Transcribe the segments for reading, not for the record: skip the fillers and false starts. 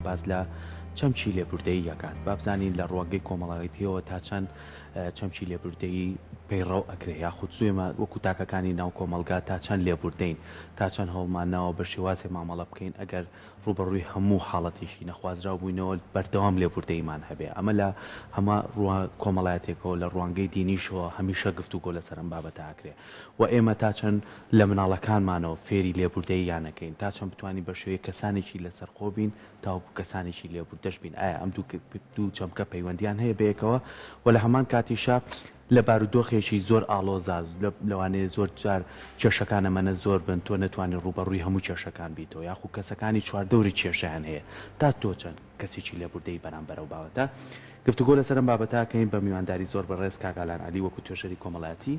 باز لە چەمکی لێبوردەیی یەکات با بزانین لە ڕوانگەی کۆمەڵایەتیەوە تا چەند چەمکی لێبوردەیی پەیڕەو ئەکرێ یاخود سوێمە وەکو تاکەکانی ناو کۆمەلگا تا چەند لێبوردەین تا چەند هەوڵمانەوە بە شێوازێ مامەڵە بکەین ئەگەر ڕوبەڕووی هەموو حاڵەتێکی نەخوازرا بووینەوە بەردەوام لێبوردەیمان هەبێ ئەمە لە هەمە کۆمەڵایەتێکەوە لە ڕوانگەی دینیشەوە هەمیشە گفتوگۆ لەسەر ئەم بابەتە ئاکرێ و ئێمە تا چەند لە مناڵەکانمانەوە فێری لێبوردەیی یانەکەین تا چەند بتوانین بە شێوەیە کەسانێکی لەسەر خۆ بین تاوەکو کەسانێکی لێبوردەش بین ئایا ئەم دوو چەمکە پەیوەندیان هەیە بەیەکەوە و لە هەمان کاتیشە لە بارودۆخێکی زۆر ئاڵۆزاز لەوانەیە زۆر جار کێشەکان ئەمەنە زۆر بن تۆ نەتوانین ڕوبەڕووی هەموو کێشەکان بیتەوە یاخو کەسەکانی چواردەوری کێشەیان هەیە تا تۆ چەند کەسێکی لێبوردەی بەرامبەرەو بابەتە گفتوگۆ لەسەر ئەم بابەتەکەین بە میوانداری زۆر بەڕێز کاگالان عەلی وەکو توێژەری کۆمەڵایەتی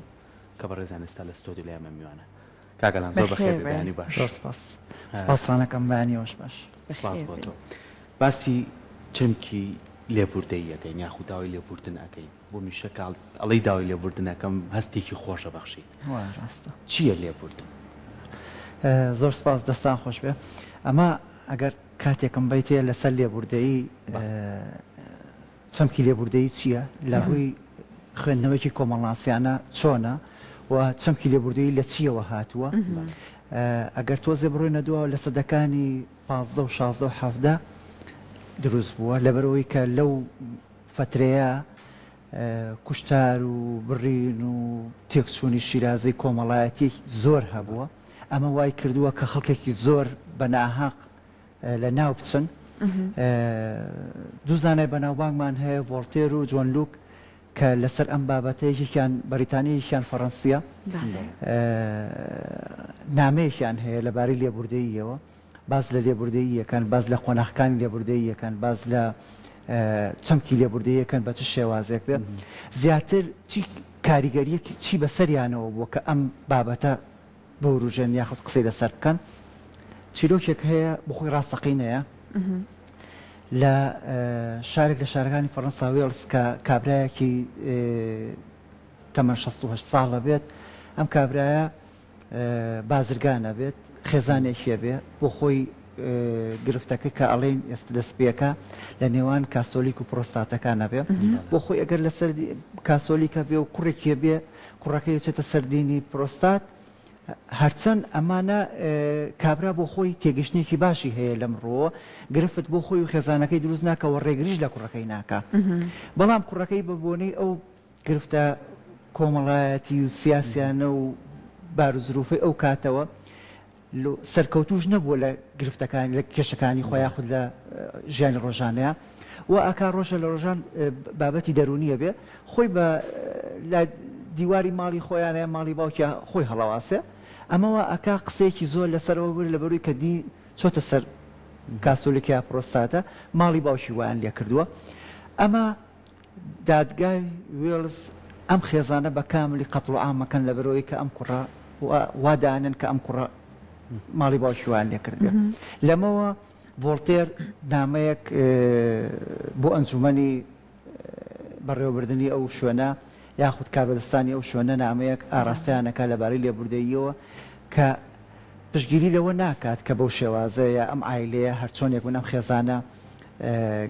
کە بەڕێزان ئێستا لە ستۆدیۆ لای ئێمە میوانە کاگالان زۆر بەخێر بەیانی باش زۆر سپاس سپاسانەکەم بەیانیەوەش باش سپاس بۆ تۆ باسی چەمکی لێبوردەی یەکەین یاخود داوای لێبوردن ئەەکەین بۆ میشە ئەڵەی داوای لێبوردنەکەم هەستێکی خۆشە بەخشیت ڕاستە چییە لێبوردن زۆر سپاس دەستان خۆش بێ ئەمە ئەگەر کاتێکم بیتێ لەسەر لێبوردەیی چەمکی لێبوردەیی چییە لە ڕووی خوێندنەوەیکی کۆمەڵناسیانە چۆنە و چەمکی لێبوردەیی لە چیەوە هاتووە ئەگەر تۆزێ بڕۆینە دووە لە سەدەکانی 15 و 16 و 17 دروست بووە لەبەرەوەی کە لەو فترەیە کوشتار و بڕین و تێکچوونی شیرازەی کۆمەڵایەتی زۆر هەبووە ئەمە وای کردووە کە خەڵکێکی زۆر بە ناحەق لە ناو بچن دوو زانای بەناوبانگمان هەیە ڤۆڵتێر و جۆن لوک کە لەسەر ئەم بابەتەیەکیان بەریتانیەکیان فەڕەنسیە نامەیەکیان هەیە لەبارەی لێبوردەییەوە باز لە لێبوردەییەکان باز لە قۆناغەکانی لێبوردەییەکان باز لە چەمکی لێبوردەییەکان بە چ شێوازێک بێ زیاتر چی کاریگەریەکی چی بەسەریانەوە بووە کە ئەم بابەتە بەوروژێن یاخود قسەی لەسەر بکەن چیرۆکێک هەیە بخۆی ڕاستەقینەیە لە شارێک لە شارەکانی فەڕەنسا وێڵز کە کابرایەکی تەمەن 68 ساڵە بێت ئەم کابرایە بازرگانە بێت خێزانێکیە بێ بۆ خۆی گرفتەکە کە ئەڵێن ئێستا دەستپێکە لە نێوان کاسۆلیک و پرۆستاتەکانە بێ بۆ خۆی ئەگەر لەسەر کاسۆلیکە بێ و کوڕێکیە بێ کوڕەکەی چێتە سەردینی پرۆستات هەرچەند ئەمانە کابرا بۆ خۆی تێگەشتێکی باشی هەیە لەم ڕۆوە گرفت بۆ خۆی و خێزانەکەی دروست ناکەوە ڕێگریش لە کوڕەکەی ناکە بەڵام کوڕەکەی بەبوونەی ئەو گرفتە کۆمەڵایەتی و سیاسیانە و بارزروفی ئەو کاتەوە سەرکەوتوش نەبووە لە گرفتەکانی لە کێشەکانی خۆ یاخود لە ژیانی ڕۆژانەیە و ئاکا ڕۆژە لە ڕۆژان بابەتی دەرونیە بێ خۆی بە دیواری ماڵی خۆیانەیە ماڵی باوکە خۆی هەڵەواسێ ئەمەوە ئەکا قسەیەکی زۆر لەسەرەوە بر لە بەرووی کە دی چۆتە سەر کاسۆلیکیا پرۆستاتە ماڵی باوکی وایان لێ کردووە ئەمە دادگای وێڵز ئەم خێزانە بە کاملی قەتڵ و عامەکەن لە بەرەوەی کە ئەم کوڕە وادانن کە ئەم کوڕە ماڵی باوکی وایان لێ کردوێ لەمەوە ڤۆڵتێر نامەیەک بۆ ئەنجومەنی بەڕێوەبردننی ئەو شوێنە یاخود کاربەدەستانی ئەو شوێنە نامەیەک ئاراستیانەکە لەبارەی لێبوردەییەوە کە پشگیری لەوە ناکات کە بەو شێوازەیە ئەم ئایلەیە هەرچۆنێک بوون ئەم خێزانە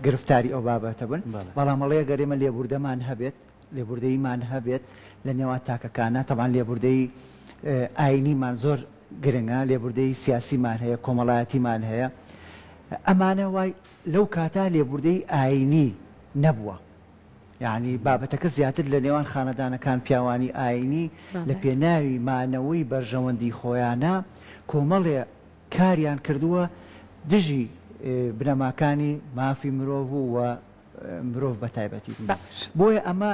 گرفتاری ئەو بابەتە بن بەڵام ئەڵەیە گەرێمە لێبوردەمان هەبێت لێبوردەییمان هەبێت لە نێوان تاکەکانە تەمان لێبوردەی ئاینیمان زۆر گرنگە لێبوردەی سیاسیمان هەیە کۆمەڵایەتیمان هەیە ئەمانە وای لەو کاتا لێبوردەی ئاینی نەبووە یعنی بابەتەکە زیاتر لە نێوان خانەدانەکان پیاوانی ئاینی لە پێناوی مانەوەی بەرژەوەندی خۆیانە کۆمەڵێ کاریان کردووە دژی بنەماکانی مافی مرۆڤ و مرۆڤ بە تایبەتی بۆیە ئەمە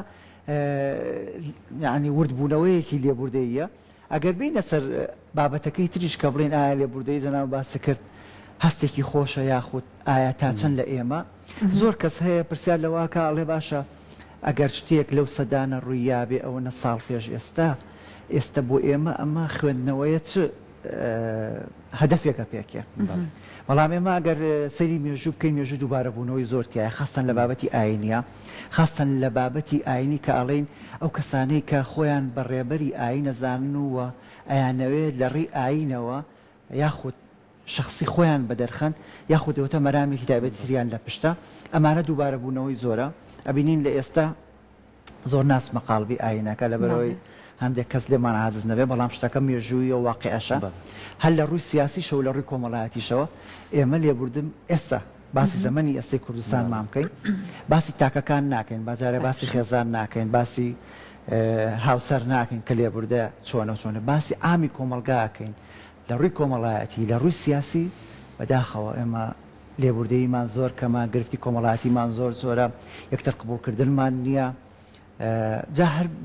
یعنی وردبوونەوەیەکی لێبوردەیە ئەگەر بینە سەر بابەتەکەی تریش کە بڵێن ئایا لێبوردەی زەناو باسی کرد هەستێکی خۆشە یاخود ئایا تا چەند لە ئێمە زۆر کەس هەیە پرسیار لەواکە ئەڵێ باشە ئەگەر شتێک لەو سەدانە ڕوویابێ ئەوەنە ساڵ پێش ئێستا بۆ ئێمە ئەمە خوێندنەوەیە چ هەدەفێکە پێکێ بەڵام ئێمە ئەگەر سەری مێژوو بکەین مێژوو دووبارە بوونەوەی زۆرتیایە خاستن لە بابەتی ئاینیە خاستن لە بابەتی ئاینی کە ئەڵێن ئەو کەسانەی کە خۆیان بەڕێبەری ئاین نەزانن وە ئەیانەوێت لە ڕێی ئاینەوە یاخود شخصی خۆیان بەدەرخەن یاخودەوەتە مەرامێکی تایبەتی تریان لە پشتە ئەمانە دووبارە بوونەوەی زۆرە ئەبینین لە ئێستا زۆر ناس مەقالبی ئاینەکە لەبەرەوەی هەندێک کەس لێمان عاجز نەبێ بەڵام شتەکە مێژووی و واقعەشە هەر لە ڕووی سیاسیشە و لە ڕووی کۆمەڵایەتیشەوە ئێمە لێبوردم ئێستا باسی زەمەنی ئێستای کوردستان مامکەین باسی تاکەکان ناکەین باجارێ باسی خێزان ناکەین باسی هاوسەر ناکەین کە لێبوردە چۆنە باسی ئامی کۆمەلگاکەین لە ڕووی کۆمەڵایەتی لە ڕووی سیاسی بەداخەوە ئێمە لێبوردەیمان زۆر کەمە گرفتی کۆمەڵایەتیمان زۆر زۆرە یەکتر قبولکردنمان نییە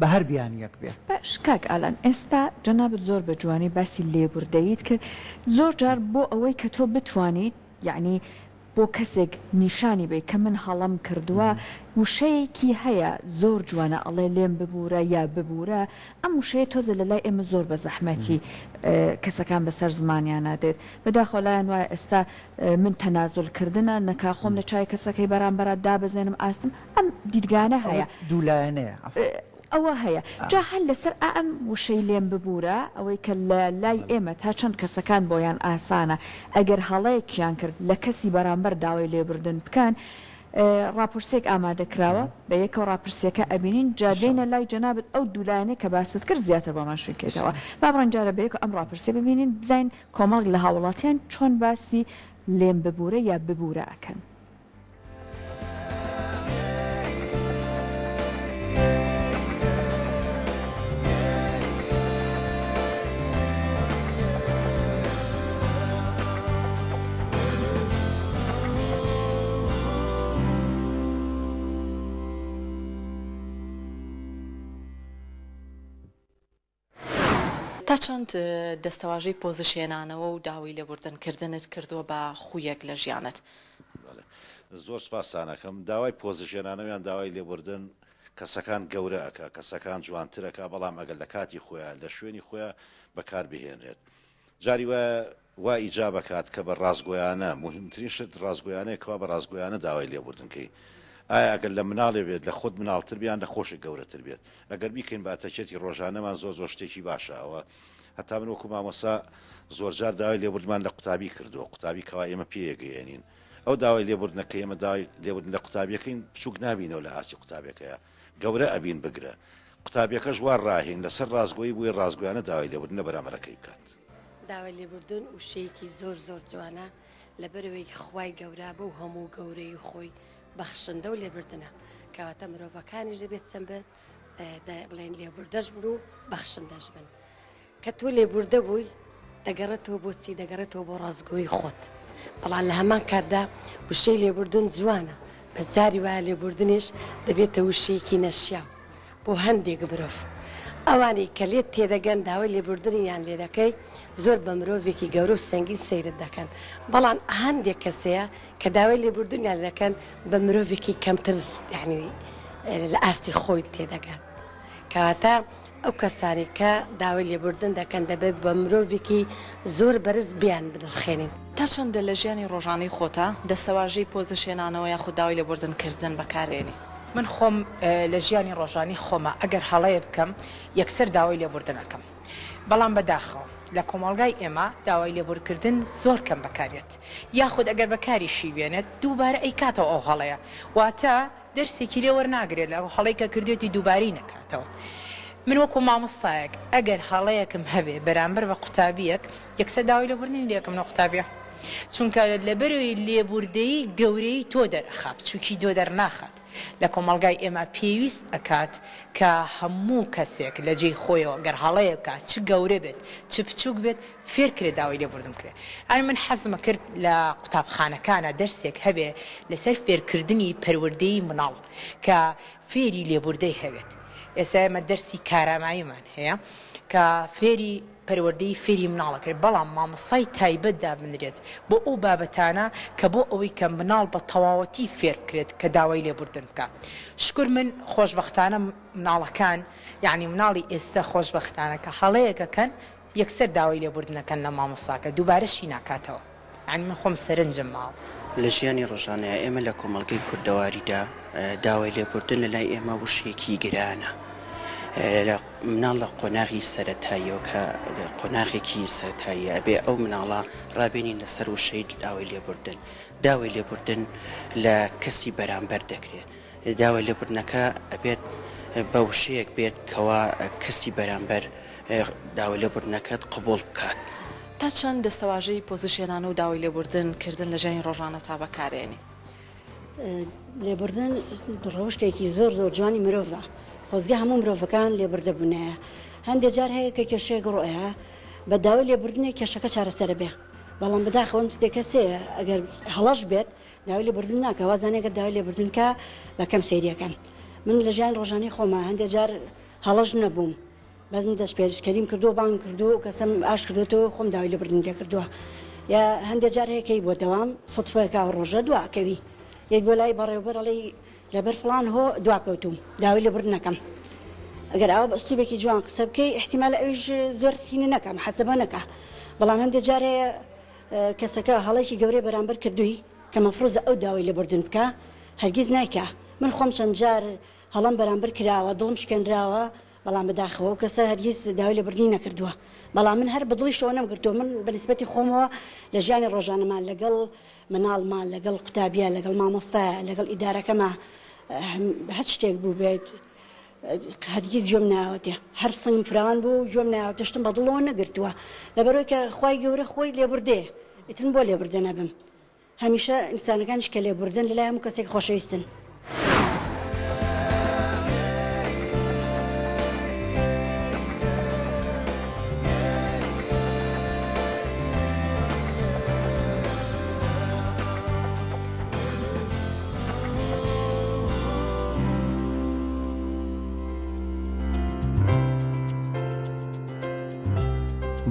بە هەر بیان یەک بێ باش کاک ئالان ئێستا جەنابەت زۆر بە جوانی باسی لێبوردەیت کرد زۆر جار بۆ ئەوەی کە تۆ بتوانیت یعنی بۆ کەسێک نیشانی بێ کە من هەڵم کردووە وشەیەکی هەیە زۆر جوانە ئەڵێ لێم ببوورە یا ببوورە ئەم وشەیە تۆزە لە لای ئێمە زۆر بە زەحمەتی کەسەکان بەسەر زمانیان نادێت بەداخۆلایەن وایە ئێستا من تەنازولکردنە نەکا خۆم لە چای کەسەکەی بەرامبەر دابەزێنم ئاستم ئەم دیدگانە هەیە دوولایەنەیە ئەوە هەیە جا هەل لەسەر ئەم وشەی لێم ببوورە ئەوەی کە لە لای ئێمە تا چەند کەسەکان بۆیان ئاسانە ئەگەر هەڵەیەکیان کرد لە کەسی بەرامبەر داوای لێبوردن بکەن راپرسێک ئامادەکراوە بە یەکەوە راپرسیەکە ئەبینین جادێنە لای جەنابەت ئەو دوولایەنەی کە باست کرد زیاتر بەماشویکێتەوە با بڕەنجارە بەیەکە ئەم راپرسێ ببینین بزین کۆمەڵ لە هاوڵاتیان چۆن باسی لێم ببوورە یا ببوورە ئەکەن. تا چەند دەستەواژەی پۆزیشێنانەوە و داوای لێبوردنکردنت کردووە بە خویەک لە ژیانت؟ زۆر سپاسانەکەم داوای پۆزیشێنانەوەیان داوای لێبوردن کەسەکان گەورە ئەکا کەسەکان جوانترەکە بەڵام ئەگەر لە کاتی خۆیان لە شوێنی خۆیان بەکاربهێنرێت جاری وا ئیجا بکات کە بە ڕازگۆیانە مهمترین شت ڕازگۆیانەیەکەوە بە ڕازگۆیانە داوای لێبوردنکەی ئایا ئەگەر لە مناڵێ بێت لە خۆت مناڵتر بیان لە خۆشی گەورەتر بێت ئەگەر بیکەین بە ئەتەکێتی ڕۆژانەمان زۆر شتێکی باشەوە هەتا من وەکو مامۆسا زۆرجار داوای لێبوردمان لە قوتابی کردووە قوتابی کەوا ئێمە پێگەیەنین ئەو داوای لێبوردنەکە ئێمە داوای لێبوردن لە قوتابیەکەین بچووک نابینەوە لە ئاسی قوتابەکەیە گەورە ئەبین بگرە قوتابیەکەش وا ڕاهین لەسەر ڕازگۆیی بووی ڕازگویانە داوای لێبوردن لە بەرامبەرەکەی بکات داوای لێبوردن وشەیەکی زۆر جوانە لەبەرەوەی خوای گەورە بەو هەموو گەورەی خۆی بەخشندە و لێبوردنە کەواتە مرۆڤەکانیش دەبێت چەند بن بڵێن لێبوردەش بن و بەخشندەش بن کە تۆ لێبوردە بووی دەگەڕێتەوە بۆچی دەگەڕێتەوە بۆ ڕازگۆیی خۆت بەڵام لە هەمان کاتدا وشەی لێبوردن جوانە بەس جاری وایە لێبوردنیش دەبێتە وشەیەکی نەشیاو بۆ هەندێک مرۆڤ ئەوانەی کە لێت تێدەگەن داوای لێبوردنیان لێ دەکەی زۆر بە مرۆڤێکی گەورە و سەنگین سەیرت دەکەن بەڵام هەندێک کەسەیە کە داوای لێبوردنیان دەکەن بە مرۆڤێکی کەمتر یعنی لە ئاستی خۆی تێدەگەن کەواتە ئەو کەسانی کە داوای لێبوردن دەکەن دەبێت بە مرۆڤێکی زۆر بەرز بیان بنرخێنین. تا چەندە لە ژیانی ڕۆژانەی خۆتە دەستەواژەی پۆزیشێنانەوە یاخود داوای لێبوردنکردن بەکارێنی؟ من خۆم لە ژیانی ڕۆژانی خۆمە ئەگەر هەڵەیە بکەم یەکسەر داوای لێبوردنەکەم بەڵام بەداخەوە لە کۆمەڵگای ئێمە داوای لێبوردکردن زۆر کەم بەکارێت یاخود ئەگەر بەکاریشی بێنێت دووبارە ئەیکاتەوە ئەو هەڵەیە واتە دەرسێکی لێ وەرناگرێت لە هەڵەی کە کردێتی دووباری نەکاتەوە. من وەکو مامۆستایەک ئەگەر هەڵەیەکم هەبێ بەرامبەر بە قوتابیەک یەکسەر داوای لێبوردنی لێکم لە قوتابیە چونکە لەبەرەوەی لێبوردەیی گەورەی تۆ دەرەخات چووکی تۆ دەرناخات لە کۆمەڵگای ئێمە پێویست ئەکات کە هەموو کەسێک لە جێی خۆیەوە گەر هەڵەیە بکات چ گەورە بێت چ بچووک بێت فێرکرێت داوای لێبوردن کرێت. ئەن من حەزمە کرد لە قوتابخانەکانە دەرسێک هەبێ لەسەر فێرکردنی پەروەردەیی مناڵ کە فێری لێبوردەی هەبێت. ئێستا ئێمە دەرسی کاراماییمان هەیە کە فێری پەروەردەی فێری مناڵەکرێت بەڵام مامۆستای تایبەت دابنرێت بۆ ئەو بابەتانە کە بۆ ئەوەی کە مناڵ بە تەواوەتی فێر بکرێت کە داوای لێبوردن بکات. شکر من خۆشبەختانە مناڵەکان یعنی مناڵی ئێستا خۆشبەختانە کە هەڵەیەکەکەن یەکسەر داوای لێبوردنەکەن لە مامۆستاکە دووبارەشی ناکاتەوە یعنی من خۆم سەرنجم ماوە. لە ژیانی ڕۆژانەیە ئێمە لە کۆمەڵگەی کوردەواریدا داوای لێبوردن لە لای ئێمە وشەیەکی گرانە مناڵە قۆناغی سەرەتاییەوە کە قۆناغێکی سەرەتایی ئەبێ ئەو مناڵە ڕابێنین لەسەر وشەی داوای لێبوردن. داوای لێبوردن لە کەسی بەرامبەر دەکرێت. داوای لێبوردنەکە ئەبێت بە وشەیەک بێت کەوا کەسی بەرامبەر داوای لێبوردنەکەت قبول بکات. تا چەند دەستەواژەی پۆزیشنانە و داوای لێبوردن کردن لە ژیانی ڕۆژانە تا بەکارێنی؟ لێبوردن ڕۆشتێکی زۆر زۆر جوانی مرۆڤە. خۆزگە هەموو مرۆڤەکان لێبوردە بوونەیە. هەندێک جار هەیە کە کێشەیەک ڕۆیە بە داوای لێبوردنی کێشەکە چارەسەر بێ. بەڵام بەداخەوە دەکەسەیە ئەگەر هەڵەش بێت داوای لێبوردن ناکە وازانێگەر داوای لێبوردن کە بەکەم سەیریەکەن. من لە ژیان ڕۆژانەی خۆمە هەندێک جار هەڵەش نەبووم. بەزم دەست پێشکەریم کردو بان کردو کەسم ئاش کردوەوە خۆم داوای لێبوردن لێ کردووە. یا هەندێک جار هەیەکەی بۆ دەوام سەدفەیەکا ڕۆژە دواکەوی. یەک بۆ لای بەڕێوەبەرەڵی لەبەر فڵان هۆ دواکەوتوم داوای لێبوردن نەکەم. ئەگەر ئەو بە ئەسلوبێکی جوان قسە بکەی احتیمال ئەویش زۆر هینە نەکەم حەسەبە نەکە. بەڵام هەندێک جار هەیە کەسەکە هەڵێکی گەورەی بەرامبەر کردووی کە مەفروزە ئەو داوای لێبوردن بکە هەرگیز نایکە. من خۆم چەند جار هەڵم بەرامبەر کراوە دڵم شکێنراوە بەڵام بەداخەوە کەسە هەرگیز داوای لێبوردنی نەکردووە. بەڵام من هەر بەدڵی شەوە نەمگرتووە. من بەنسبەتی خۆمەوە لە ژیانی ڕۆژانەمان لەگەڵ مناڵمان لەگەڵ قوتابیە لەگەڵ مامۆستایە لەگەڵ ئیدارەکەمە هەر شتێک بوو بێت هەرگیز گوێم ناوەتێ. هەر سنگم فراوان بوو گوێم ناوە تشتم بەدڵەوە نەگرتووە لەبەرەوەی کە خوای گەورە خۆی لێبوردێ ئیتر بۆ لێبوردە نەبم. هەمیشە ئینسانەکانیش کە لێبوردن لەلای هەموو کەسێک خۆشەویستن.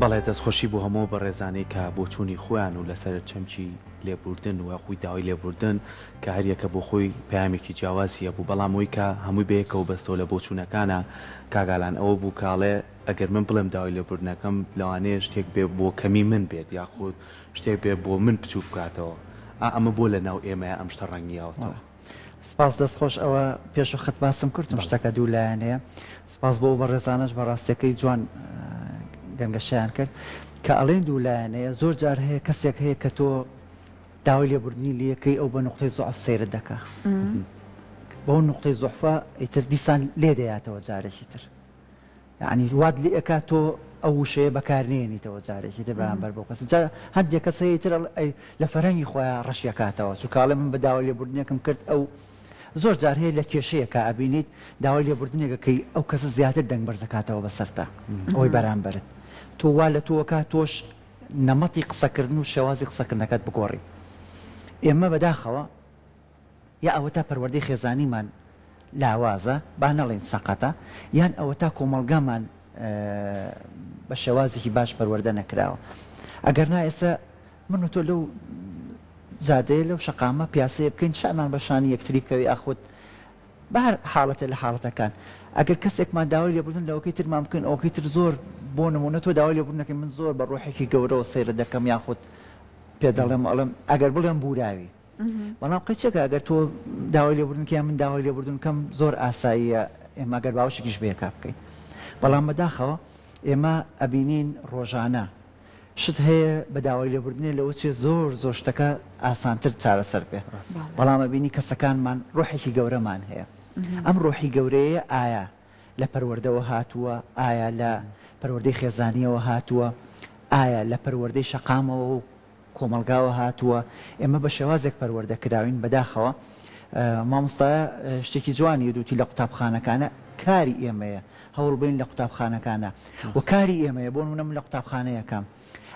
بەڵێ دەستخۆشی بۆ هەموو بە ڕێزانەی کە بۆ چوونی خۆیان و لەسەر چەمکی لێبوردن و خۆی داوای لێبوردن کە هەریەکە بۆ خۆی پامێکی جیاوازیە بوو. بەڵامەوەی کە هەمووی بەیەکەوە بەستەوە لە بۆ چوونەکانە کاگالان ئەوە بوو کاڵێ ئەگەر من بڵێم داوای لێبوردنەکەم لەوانەیە شتێک بێ بۆ کەمی من بێت یاخود شتێک بێ بۆ من بچوو بکاتەوە. ئەمە بۆ لە ناو ئێمەیە ئەم شتە ڕەنگیاوەتەوە. سپاس دەستخۆش ئەوە پێش و خەت باسم کردم شتەکە دوو لایەنەیە. سپاس بۆ بە ڕێزانەش بەڕاستیەکەی جوان گەنگەشیان کرد کە ئەڵێن دوو لایەنەیە. زۆر جار هەیە کەسێک هەیە کە تۆ داوای لێبوردنی لەکەی ئەو بە نقطەی زوعف سەیرت دەکا بەو نقطەی زوعفە ئیتر دیسان لێ دەیاتەوە جارێکی تر. یعنی واد لێ ئەکات تۆ ئەو وشەیە بەکارنێنیتەوە جارێکی تر بەرامبەر بۆ کەس. هەندێک کەسەیە تر لە فەرهەنگی خۆیان ڕەشیەکاتەوە چونکەڵێ من بە داوای لێبوردنێکم کرد ئەو زۆر جار هەیە لە کێشەیە کە ئەبینیت داوای لێبوردنێکەکەی ئەو کەسە زیاتر دەنگ بەرزەکاتەوە بەسەرتا ئەوەی بەرامبەرت. تۆ وا لە تۆوەکە تۆش نەمەتی قسەکردن و شێوازی قسەکردنەکەت بگۆڕی. ئێمە بەداخەوە یا ئەوە تا پەروەردەی خێزانیمان لاوازە با نەڵێن سەقەتە یان ئەوە تا کۆمەڵگامان بە شێوازێکی باش پەروەردە نەکراوە. ئەگەر نا ئێستا من و تۆ لەو جادەیە لەو شەقامە پیاسەیە بکەین شانمان بەشانی یەکتری بکەوی ئاخۆت بە هەر حاڵەتە لە حاڵەتەکان. ئەگەر کەسێکمان داوای لێبوردن لەوەکەی ترمان بکەین ئەوەکەی تر زۆر بۆ نمونە تۆ داوای لێبوردنەکەی من زۆر بە ڕۆحێکی گەورەوە سەیرە دەکەم یاخود پێ دەڵێم ئەڵێم ئەگەر بڵێم بوراوی. بەڵام قەچێکە ئەگەر تۆ داوای لێبوردنکە من داوای لێبوردنکەم زۆر ئاساییە ئێمە ئەگەر باوشێکیش بەیەکا بکەین. بەڵام بەداخەوە ئێمە ئەبینین ڕۆژانە شت هەیە بە داوای لێبوردنێ لەوە چێ زۆر زۆر شتەکە ئاسانتر چارەسەر بێ. بەڵام ئەبینی کەسەکانمان ڕۆحێکی گەورەمان هەیە. ئەم ڕۆحی گەورەیە ئایا لە پەروەردەوە هاتووە ئایا لە پەروەردەی خێزانیەوە هاتووە ئایا لە پەروەردەی شەقامەوە و کۆمەلگاوە هاتووە. ئێمە بە شێوازێک پەروەردە کراوین. بەداخەوە مامۆستایە شتێکی جوانی دووتی لە قوتابخانەکانە کاری ئێمەیە هەوڵ بین لە قوتابخانەکانە و کاری ئێمەیە بۆ منە من لە قوتابخانەیەکەم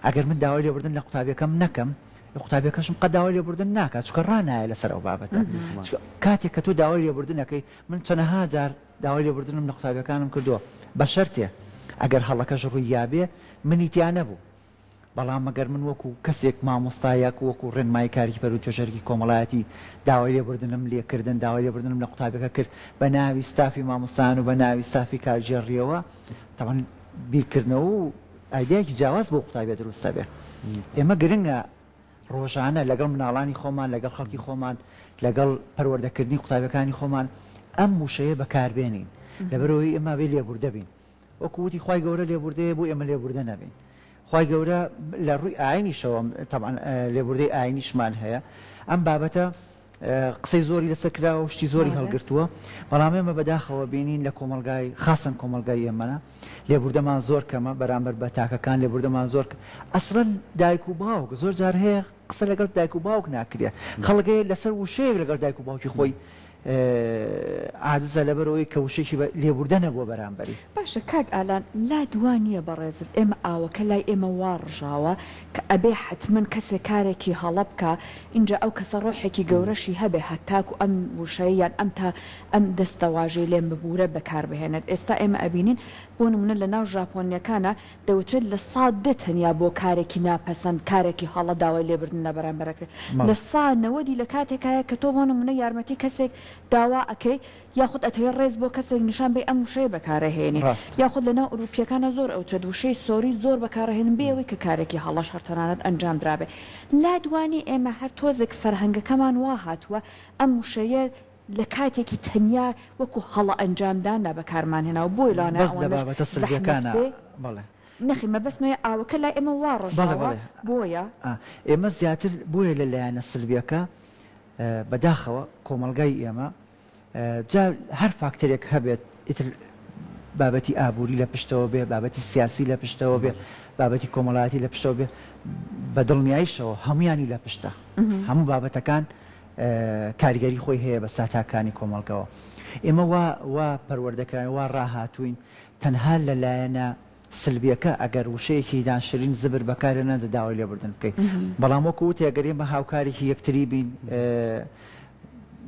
ئەگەر من داوای لێبوردن لە قوتابیەکەم نەکەم لە قوتابیەکەشم قەت داوای لێبوردن ناکات چونکە ڕانایە لەسەر ئەو بابەتە. کاتێک کە تۆ داوای لێبوردنەکەی من چەندەها جار داوای لێبوردنم لە قوتابیەکانم کردووە بە شەرتێ ئەگەر هەڵەکەش ڕووی یابێ منی تیا نەبوو. بەڵام ئەگەر من وەکو کەسێک مامۆستایەک وەکو ڕێنمای کاری پەر و توێژەرگی کۆمەڵایەتی داوای لێبوردنم لێکردن داوای لێبوردنم لە قوتابەکە کرد بە ناوی ستافی مامۆستایان و بە ناوی ستافی کارژێڕیەوە تەوان بیرکردنەوە و ئایدایەکی جیاواز بۆ قوتابیە دروستە بێ. ئێمە گرنگە ڕۆژانە لەگەڵ مناڵانی خۆمان لەگەڵ خەڵکی خۆمان لەگەڵ پەروەردەکردنی قوتابیەکانی خۆمان ئەم وشەیە بەکاربێنین لەبەرەوەی ئێمە بێ لێبوردە بین وەکووتی خی گەورە لێبوردەیە بۆ ئێمە لێبوردە نەبین خی گەورە لە ڕووی ئاینیشەوە لێبوردەی ئاینیشمان هەیە ئەم بابەتە قسەی زۆری لەسەرکراوە شتی زۆری هەڵگرتووە بەڵام ئێمە بەداخەوە بینین لە کۆمەلگای خاصن کۆمەلگای ئێمەە لێبوردەمان زۆر کەمە بەرامبەر بە تاکەکان لێبوردەمان زۆر ئەسڵەن دایک و باوک زۆر جار هەیە قسە لەگەڵ دایک و باوک ناکرێ خەڵگەی لەسەر وشەیەک لەگەڵ دایک و باوکی خۆی عادزە لەبەرەوەی کە وشێکی لێبوردە نەبووە بەرامبەری باشە کات ئالان لا دوانیە بەڕێزت ئێمە ئاوەکە لای ئێمە واڕژاوە کە ئەبێ حتمما کەسێک کارێکی هەڵە بکە اینجا ئەو کەسە ڕۆحێکی گەورەشی هەبێ هەتاکو ئەم وشەیان ئەم دەستەواژەی لێم ببوورە بەکاربهێنێت ئێستا ئێمە ئەبینین بۆ نمونە لە ناو ژاپۆنیەکانە دەوترێت لە ساد دەتەنیا بۆ کارێکی ناپەسەند کارێکی هەڵە داوای لێبردن لە بەرامبەرەکرێت لە سانەوەدی لە کاتێکایە کە تۆ بۆ نمونە یارمەتی کەسێک داوا ئەەکەی یاخود ئەتەوێت ڕێز بۆ کەسێک نیشان بێ ئەم وشەیە بەکارەهێنێ یاخود لە ناو ئوروپیەکانە زۆر ئەوترێت وشەی سۆری زۆر بەکارەهێنن بێەوەی کە کارێکی هەڵەش هەرتەنانەت ئەنجام درابێ لا دوانی ئێمە هەر تۆزێک فەرهەنگەکەمان وا هاتووە ئەم وشەیە لە کاتێکی تەنیا وەکو هەڵە ئەنجامدان بەکارمان هێناوە بۆی لاە نەخی مەبەستمەیە ئاوەکە لای ئێمە واڕژەوە بۆیە ئێمە زیاتر بۆیە لە لایەنە سلبیەکە بەداخەوە کۆمەلگای ئێمە هەر فاکتەرێک هەبێت ئیتر بابەتی ئابووری لە پشتەوە بێ بابەتی سیاسی لە پشتەوە بێ بابەتی کۆمەڵایەتی لە پشتەوە بێ بە دڵنیاییشەوە هەمویانی لە پشتە هەموو بابەتەکان کاریگەری خۆی هەیە بە ساتاکانی کۆمەڵگەوە ئێمە وا پەروەردەکران وا ڕاهاتوین تەنها لە لایەنە سلبیەکە ئەگەر وشەیەکی دانشرین زبر بەکارە نەزە داوای لێبوردن بکەیت بەڵام وەکو وتی ئەگەر ئێمە هاوکارێکی یەکتری بین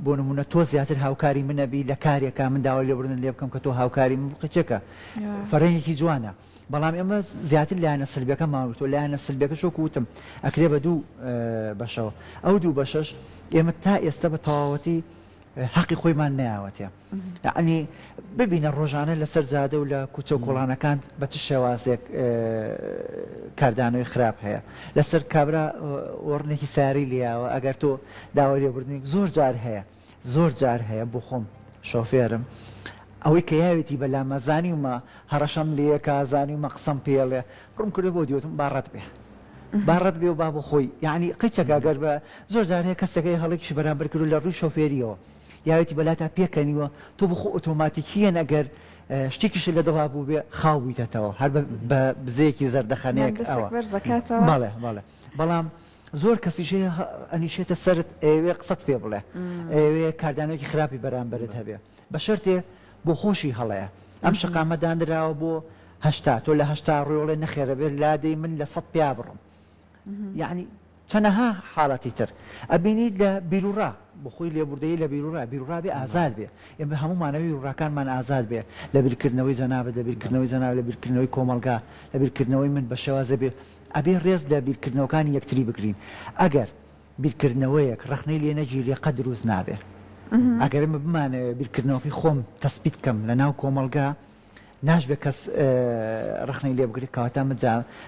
بۆ نمونە تۆ زیاتر هاوکاری منەبی لە کارێکە من داوای لێبوردن لێ بکەم کە تۆ هاوکاری من بقچێکە فەرەنگێکی جوانە بەڵام ئێمە زیاتر لایەنە سلبیەکە ماوەتۆ لایەنە سلبیەکە شۆ وتم ئەکرێ بە دوو بەشەوە ئەو دوو بەشەش ئێمە تا ئێستا بە تەواوەتی حەقی خۆیمان نەیاوەتێ یعنی ببینە ڕۆژانە لەسەر جادە و لە کوچە و کۆڵانەکان بە چ شێوازێک کاردانەوەی خراپ هەیە لەسەر کابرا وەڕنێکی ساری لیاوە ئەگەر تۆ داوای لێبوردنێک زۆر جار هەیە بۆ خۆم شۆفێرم ئەوەی کە یاوێتی بەلا مەزانی ومە هەڕەشەم لێ کازانی ومە قسەم پێڵێ ڕوم کردێ بۆ دیوتم باڕەت بێ و با بۆ خۆی یعنی قیچەکە گەر بە زۆر جار هەیە کەسەکەی هەڵێکیشی بەرامبەر کرد لە ڕووی شۆفێریەوە یاوێتی بەلاتا پێکەنیوە تۆ بخۆ ئۆتۆماتیکیەن ئەگەر شتێکیش لە دڵا بوو بێ خاوبیتەوە هەر بە بزەیەکی زەردەخانەیەک بەڵێ بەڵام زۆر کەسیشەیە ئەنیشێتە سەرت ئەوێ قسەت پێ بڵێ ئەوێ کاردانەوەکی خراپی بەرامبەرت هەبێ بە شەرتێ بۆ خۆشی هەڵەیە ئەم شقامەدانراوە بۆ هەشتا تۆ لە هەشتا ڕۆڵێ نەخێرە بێت لادەی من لە 100 پیا بڕم یعنی چەنەها حاڵەتی تر ئەبینیت لە بیرروڕا بخۆی لێبوردەیە لە بیرروڕا بێ ئازاد بێ ئێمە هەمومانەوەی ڕوڕاکانمان ئازاد بێ لە بیرکردنەوەی جەنابەت لە بیرکردنەوەی جەنابەت لە بیرکردنەوەی کۆمەلگا لە بیرکردنەوەی من بە شێوازە بێ ئەبێ ڕێز لە بیرکردنەوەکانی یەکتری بگرین ئەگەر بیرکردنەوەیەک ڕخنەی لێ نەگیری قەت دروست نابێ ئەگەر ئمە بمانەوە بیرکردنەوەی خۆم تەسبیت بکەم لە ناو کۆمەلگا ناشبێ کەس ڕخنەی لێ بگری کەواتە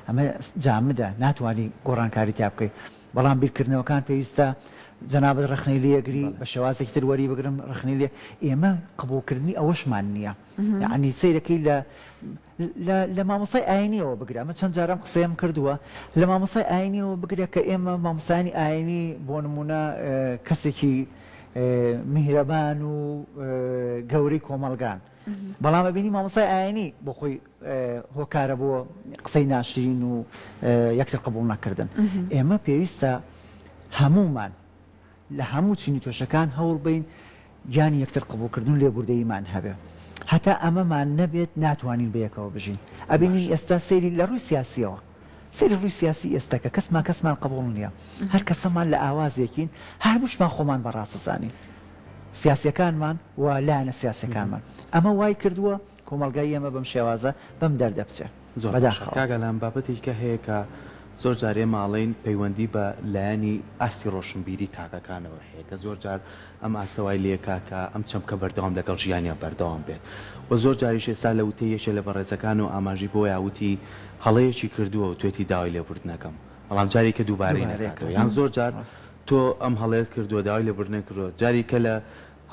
ئەمە جامدە ناتوانانی گۆڕانکاری تا بکەیت بەڵام بیرکردنەوەکان پێویستە جەنابەت ڕخنەی لێگری بە شێوازێکی تر وەری بگرم ڕخنەی لێ ئێمە قبولکردنی ئەوەشمان نییە یعنی سیرەکەی لە مامۆسای ئاینیەوە بگرە ئەمە چەند جارم قسەیەم کردووە لە مامۆسای ئاینیەوە بگرێت کە ئێمە مامۆسانی ئاینی بۆ نمونە کەسێکی میهرەبان و گەورەی کۆمەلگان بەڵام بینی مامۆسای ئاینی بۆ خۆی هۆکارە بۆ قسەی ناشرین و یەکتر قبول نەکردن ئێمە پێویستە هەمومان لە هەموو چینی تۆشەکان هەوڵ بین گیانی یەکتر قبولکردن لێبوردەییمان هەبێ هەتا ئەمەمان نەبێت ناتوانین بەیەکەوە بژین ئەبینی ئێستا سەیری لە ڕووی سیاسیەوە سەیری ڕووی سیاسی ئێستاکە کەسمان قبول نییە هەر کەسەمان لە ئاوازێکین هەر بشمان خۆمان بەڕاستەزانین سیاسیەکانمان و لایەنە سیاسەکانمان ئەمە وای کردووە کۆمەلگای ئێمە بەم شێوازە بەم دەردەبچێت کاگەلام بابەتێککە هەیە کە زۆر جارێ ماڵین پەیوەندی بە لایەنی ئاستی ڕۆشنبیری تاکەکانەوە هەیە کە زۆر جار ئەم ئاستەوای لێکاکە ئەم چەمکە بەردەوام لەگەڵ ژیانیا بەردەوام بێت و زۆر جاریش ئێستا لە وتەیەکێ لە بەڕێزەکان و ئاماژی بۆ یاوتی هەڵەیەکی کردووە و توێتی داوای لێبوردنەکەم بەڵام جاری کە دووبارەی نەکاتەوە یان زۆر جار تۆ ئەم هەڵەیەت کردووە داوای لێبوردنە کردووە جاری کە لە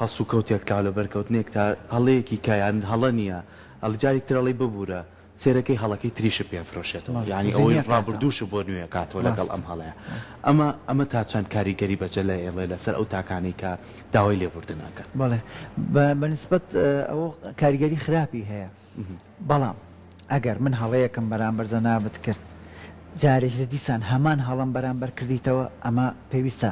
هەڵسو کەوتێک تا لە بەرکەوتنێک تا هەڵەیەکی کایان هەڵە نییە ئەڵجارێک ترەڵی ببوورە سێرەکەی هەڵەکەی تریشە پێفرۆشێتەوە یعنی ئەوەی ڕابردووشە بۆ نوێ کاتۆ لەگەڵ ئەم هەڵەیە ئەمە تا چەند کاریگەری بەجە لە ئێڵێ لەسەر ئەو تاکانی کە داوای لێبوردنەکە بەڵێ بەنسبەت ئەوە کاریگەری خراپی هەیە بەڵام ئەگەر من هەڵەیەکم بەرامبەر جەنابەت کرد جارێک دیسان هەمان هەڵم بەرامبەر کردیتەوە ئەمە پێویستە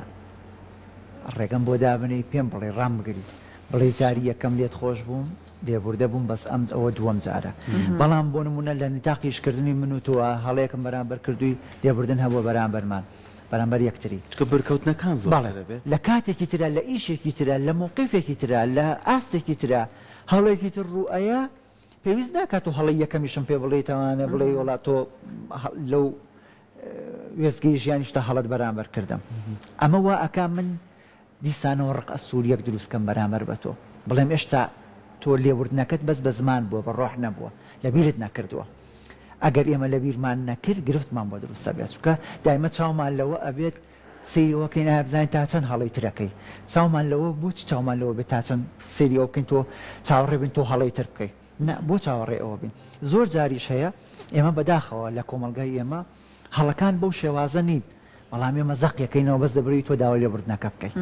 ڕێگەم بۆ دابنەی پێم بڵێ ڕام بگری بڵێ جاری یەکەم لێت خۆش بووم لێبوردە بووم بەس ئەم ئەوە دووەم جارە بەڵام بۆ نمونە لە نتاقیشکردنی من و تۆوە هەڵەیەکم بەرامبەر کردووی لێبوردن هەبووە بەرامبەرمان بەرامبەر یەکتری کە بەرکەوتنەکان زۆر لە کاتێکی ترە لە ئیشێکی ترە لە مووقیفێکی ترە لە ئاستێکی ترە هەڵەیەکی تر ڕوئەیە پێویست ناکات و هەڵی یەکەمیشم پێ بڵێتەوانە بڵێ وڵات تۆ لەو وێزگەی ژیانیشتا هەڵت بەرامبەر کردم ئەمە وا ئەکا من دیسانەوە ڕق ئەسووریەک دروستکەم بەرامبەر بە تۆ بڵێم ئێشتا تۆ لێوردنەکەت بەس بە زمان بووە بە ڕۆح نەبووە لەبیرت نەکردووە ئەگەر ئێمە لەبیرمان نەکرد گرفتمان بۆ دروستە بێت چونکە دایمە چاومان لەوە ئەبێت سەیرەوەکەی نابزانین تا چەند هەڵی ترەکەی چاومان لەوە بۆچ چاومان لەوە بێت تا چەند سەیری ئەو بکەین تۆ چاوەڕێ بین تۆ هەڵی تر بکەیت بۆ چاوەڕێ ئەوە بین زۆر جاریش هەیە ئێمە بەداخەوە لە کۆمەلگای ئێمە هەڵەکان بەو شێوازە نین بەڵام ئێمە زەقیەکەینەوە بەس دەبڕی تۆ داوای لێبوردنەکە بکەیت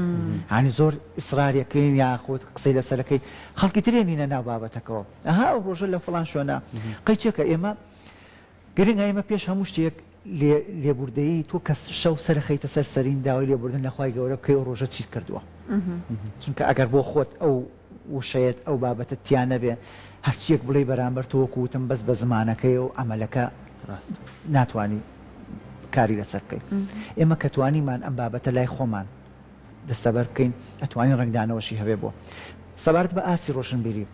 هانی زۆر ئیسراریەکەین یاخۆت قسەی لەسەرەکەی خەڵکی ترێنینە ناو بابەتەکەەوە ئەها ئەو ڕۆژە لە فڵان شوێنە قەیچێکە ئێمە گرنگ ئێمە پێش هەموو شتێک لێبوردەیی تۆ کەس شەو سەرخەیتە سەر سەرین داوای لێبوردن لەخوای گەورە بکەی ئەو ڕۆژە چیت کردووە چونکە ئەگەر بۆ خۆت ئەو وشەیەت ئەو بابەتە تیان نەبێ هەرچیەک بڵێ بەرامبەر تۆوەکوتم بەس بە زمانەکەی و ئەمەلەکە ناتوانانی کاری لەسەر بکەین ئێمە کە توانیمان ئەم بابەتە لای خۆمان دەستەبەر بکەین ئەتوانین ڕنگدانەوەشی هەبێ بۆ سەبارەت بە ئاسی ڕۆشنبیری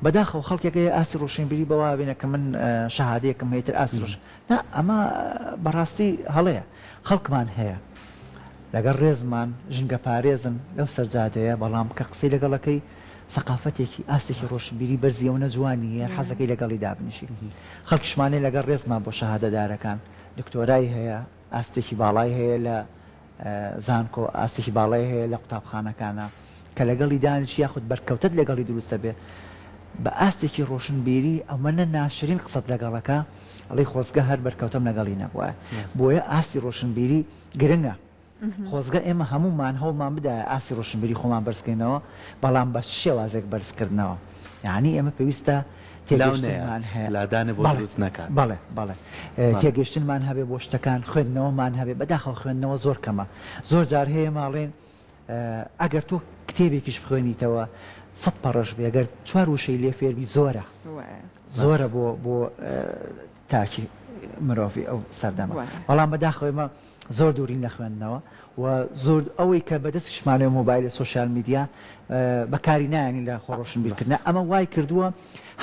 بەداخەوە خەڵکێکەیە ئاسی ڕۆشنبیری بەوا بێنە کە من شەهادەیەکم هەیەتر ئاسی ڕۆژ ئەمە بەڕاستی هەڵەیە خەڵکمان هەیە لەگەڵ ڕێزمان ژنگە پارێزن لەو سەرجادەیە بەڵام کە قسەی لەگەڵەکەی سەقافەتێکی ئاستێکی ڕۆشنبیری بەرزیەوە نەجوانیە حەزەکەی لەگەڵی دابنیشی خەڵکیشمانەی لەگەڵ ڕێزمان بۆ شەهادەدارەکان دکتۆرای هەیە ئاستێکی باڵای هەیە لە زانکۆ ئاستێکی باڵای هەیە لە قوتابخانەکانە کە لەگەڵی دانیش یاخود بەرکەوتت لەگەڵی دروستە بێ بە ئاستێکی ڕۆشنبیری ئەمەنە ناشرین قسەت لەگەڵەکە ئەڵی خۆزگە هەر بەرکەوتم لەگەڵی نەبووە بۆیە ئاستی ڕۆشنبیری گرنگە خۆزگە ئێمە هەمومان هەوڵمان بدایە ئاسی ڕۆشنبیری خۆمان بەرزکەینەوە بەڵام بە شێوازێک بەرزکردنەوە یعنی ئێمە پێویستە تێگەشتمان هەیە لادانە بۆ دروست نەکات بەڵێ بەڵێ تێگەشتنمان هەبێ بۆ شتەکان خوێندنەوەمان هەبێ بەداخەوە خوێندنەوە زۆر کەمە زۆر جار هەیە ماڵێن ئەگەر تۆ کتێبێکیش بخوێنیتەوە 100 پەڕەش بێ ئەگەر 4 وشەی لێ فێربی زۆرە بۆ تاکی مرۆڤی ئەو سەردەمە بەڵام بەداخەوە ئێمە زۆر دوورین لە خوێندنەوە و زۆر ئەوەی کە بەدەست شمانێ مۆبایل سوۆسیال میدیا بەکاری نایانی لە خۆڕۆشنبیرکردن ئەمە وای کردووە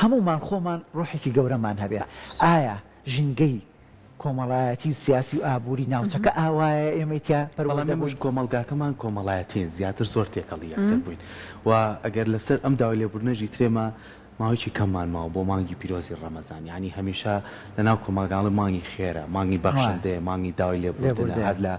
هەمومان خۆمان ڕۆحێکی گەورەمان هەبێ ئایا ژینگەی کۆمەڵایەتی و سیاسی و ئابووری ناوچەکە ئاوایە ئێمەتیا پەروەڵامەش کۆمەلگاکەمان کۆمەڵایەتین زیاتر زۆر تێکەڵی یەکتر بووین و ئەگەر لەسەر ئەم داوای لێبوردنەژی ترێمە ماوەیەکی کەممان ماوە بۆ مانگی پیرۆزی ڕەمەزان ینی هەمیشە لەناو کۆمەلگاڵە مانگی خێرە مانگی بەخشندەیە مانگی داوای لێبوردن هەر لە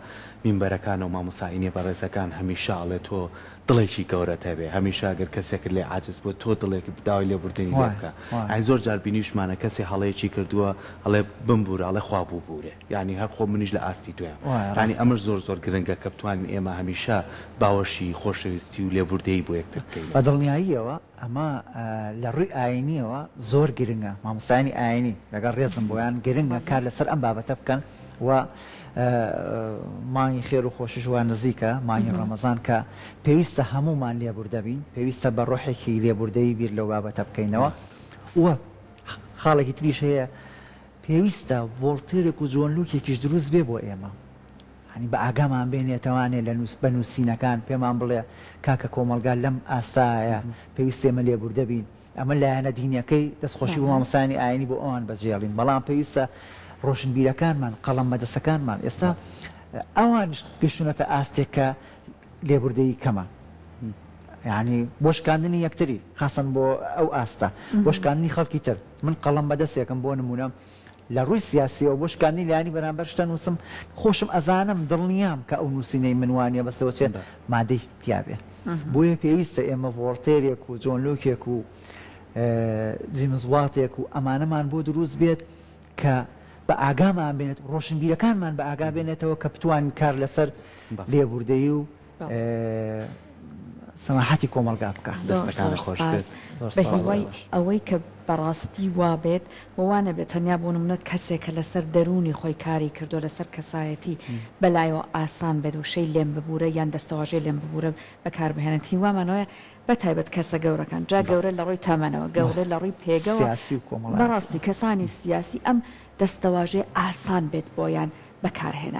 مینبەرەکان و مامۆساینێ بەڕێزەکان هەمیشە ئەڵێ تۆ دڵێکی گەورەت هەبێ هەمیشە ئەگەر کەسێکرد لێ عاجز بۆ تۆ دڵێکی داوای لێبوردنی لێ بکە ئەین زۆر جار بینیشمانە کەسی هەڵەیەکی کردووە ئەڵێ بمبورە ئەڵێ خوا بوو بورێ ینی هەر خۆ منیش لە ئاستی توێ ینی ئەمەش زۆر زۆر گرنگە کە بتوانین ئێمە هەمیشە باوەشی خۆشەویستی و لێبوردەیی بۆ یەکتر بکەین بە دڵنیاییەوە ئەمە لە ڕووی ئاینیەوە زۆر گرنگە مامۆستایانی ئاینی لەگەڵ ڕێزم بۆیان گرنگە کار لەسەر ئەم بابەتە بکەن و مانگی خێر و خۆشی جوان نزیکە مانگی ڕەمەزان کە پێویستە هەمومان لێبوردەبین پێویستە بە ڕۆحێکی لێبوردەی بیر لەو بابەتە بکەینەوە وە خاڵێکی تریش هەیە پێویستە ڤۆڵتێرێک و جۆنلوکێکیش دروست بێ بۆ ئێمە ینی بە ئاگامان بێنێتەوانێ لە بە نووسینەکان پێمان بڵێ کاکە کۆمەلگا لەم ئاستایە پێویست ئێمە لێبوردەبین ئەمە لایەنە دینیەکەی دەستخۆشی بۆ مامۆستایانی ئاینی بۆ ئەوان بەجێڵین بەڵام پێویستە ڕۆشنبیرەکانمان قەڵەم مەدەسەکانمان ئێستا ئەوان گەشتونەتە ئاستێکە لێبوردەیی کەمە یعنی بۆ شکاندنی یەکتری خاصن بۆ ئەو ئاستە بۆ شکاندنی خەڵکی تر من قەڵەم بەدەستێکم بۆ نمونە لە ڕووی سیاسیەوە بۆ شکاندنی لایانی بەرامبەر شتە نووسم خۆشم ئەزانم دڵنیام کە ئەو نووسینەی منوانە بەستەوە چێت مادەی تیاابێ بۆیە پێویستە ئێمە ڤۆڵتێرێک و جۆن لۆکێک و جیمزواتێک و ئەمانەمان بۆ دروست بێت کە بە ئاگامان بێنێت ڕۆشنبیرەکانمان بە ئاگا بێنێتەوە کە بتوان کار لەسەر لێبوردەیی و سەماحەتی کۆمەلگا بکە دەستەکان خۆش بێت بە هیوای ئەوەی کە بەڕاستی وابێت وانە بێت تەنیا بۆ نمونە کەسێکە لەسەر دەرونی خۆی کاری کردو لەسەر کەسایەتی بەلایەوە ئاسان بێت و شەی لێم ببوورە یان دەستەواژەی لێم ببوورە بەکاربهێنێت هیوامانەوە بە تایبەت کەسە گەورەکان جا گەورە لە ڕووی تامەنەوە گەورە لە ڕووی پێگەوە بەڕاستی کەسانی سیاسی ئەم دەستەواژەی ئاسان بێت بۆیان بەکارهێنان